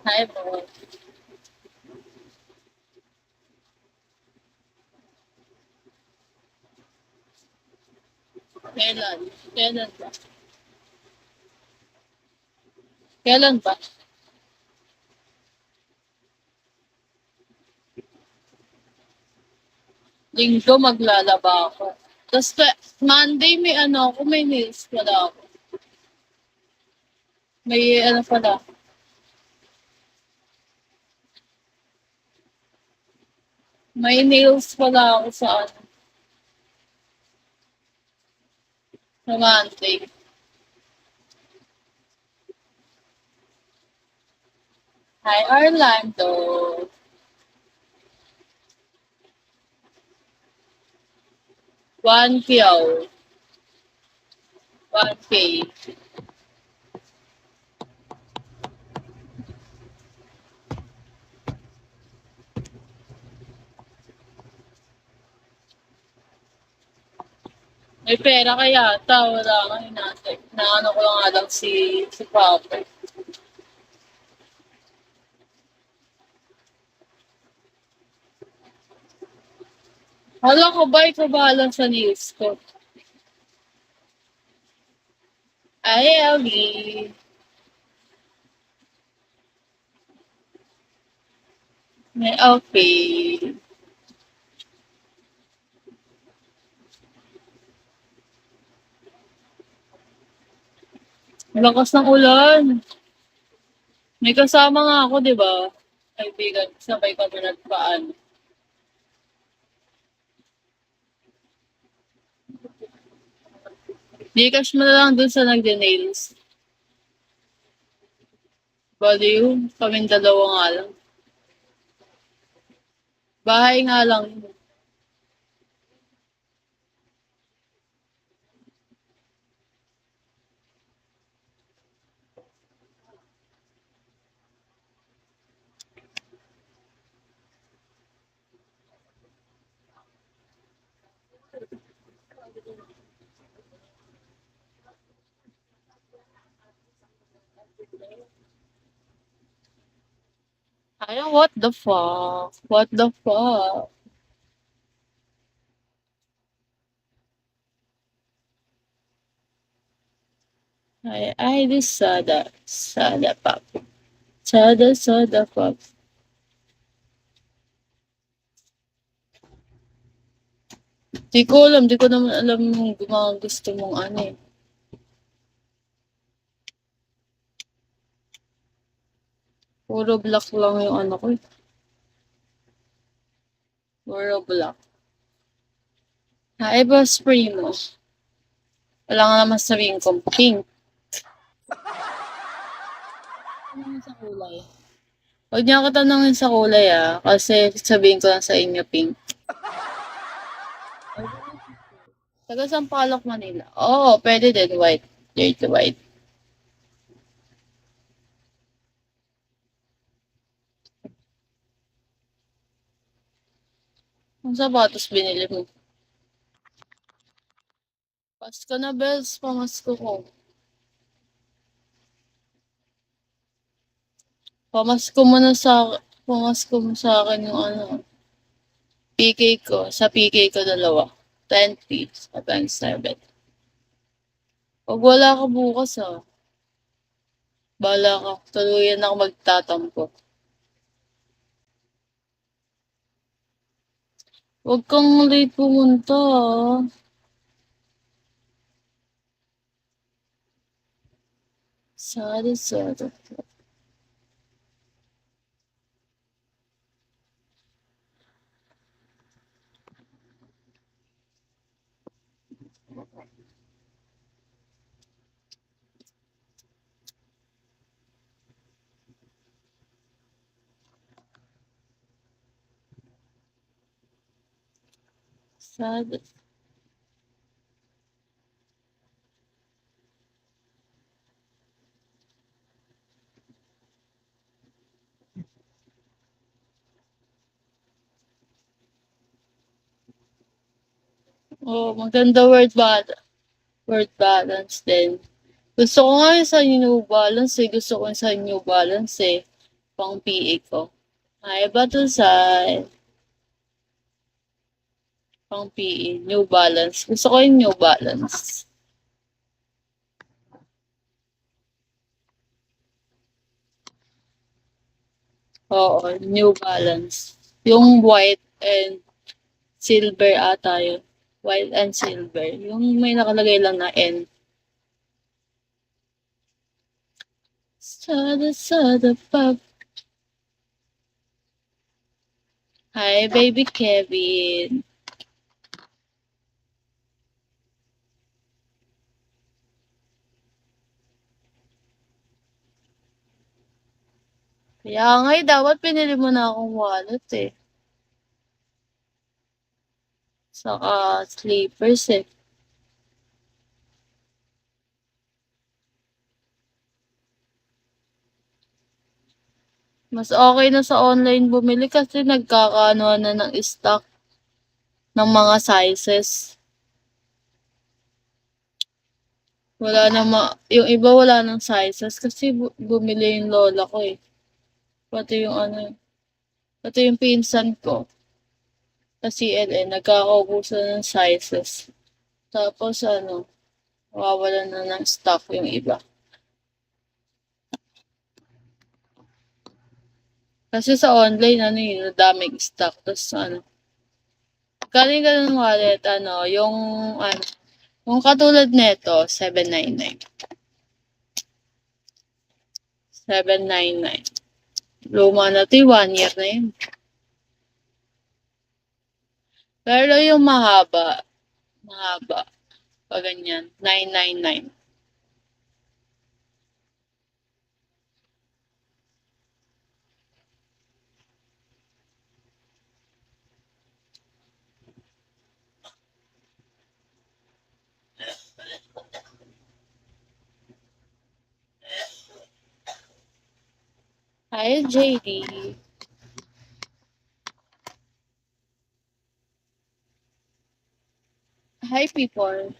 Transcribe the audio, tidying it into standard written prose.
Hi po. Kailan? Kailan ba? Kailan ba? Linggo maglalaba ako. Tapos Monday may ano ako, may nails pala ako. May ano pala, may nails pala ako sa Monday. Hi Orlando. 1K oh. 1K. May pera kaya ata, wala kang hinatay. Naano ko nga lang si Papa. Hala ko ba, ikaw bahala sa nails ko. Ay, Ellie. May okay. Lakas ng ulan. May kasama nga ako, di ba? Kaibigan, sabay kami nagpaan. Gcash mo na lang dun sa nagde-nails. Baliw, kaming dalawa nga lang. Bahay nga lang. Ay, what the fuck? What the fuck? Ay, this sada pop. Sada pop. Di ko naman alam yung mga gusto mong ano eh. Puro black lang yung ano ko eh. Puro black. Iba spray mo. Wala nga naman sabihin kong pink. Ano sa kulay? Huwag niya ako tanongin sa kulay kasi sabihin ko lang sa inyo pink. Taga Sampaloc, Manila. Oo, pwede din white. Dirty white. Ang sapatos binili mo? Pasko na, Bells. Pamasko ko. Pamasko mo sa akin yung ano. PK ko. Sa PK ko dalawa. 20 sa 27. Pag wala ka bukas Bala ka. Tuluyan ako magtatampo. Huwag kang late pumunta Sorry. Sad. Oh, maganda word balance din. Gusto ko nga yung sa New Balance eh. Gusto ko yung sa New Balance eh. Pang PA ko. Ay, Batusay. Pang PA. New Balance. Gusto ko yung New Balance. Oo, New Balance. Yung white and silver ata yun. White and silver. Yung may nakalagay lang na N. Sada pag. Hi, baby Kevin. Kaya nga dapat pinili mo na akong wallet eh. Saka sleepers eh. Mas okay na sa online bumili kasi nagkakaano na ng stock ng mga sizes. Wala na yung iba wala ng sizes kasi bumili yung lola ko eh. Pati yung ano, pati yung pinsan ko. Sa CLN, nagkakaubusan ng sizes. Tapos ano, nawawalan na ng stock yung iba. Kasi sa online, ano yun, daming stock. Tapos ano, galing ka ng wallet, ano, yung katulad nito, 799. 799. Luma na ito, 1 year na yun. Pero yung mahaba, pag ganyan, 999. Hi, JD. Hi, people.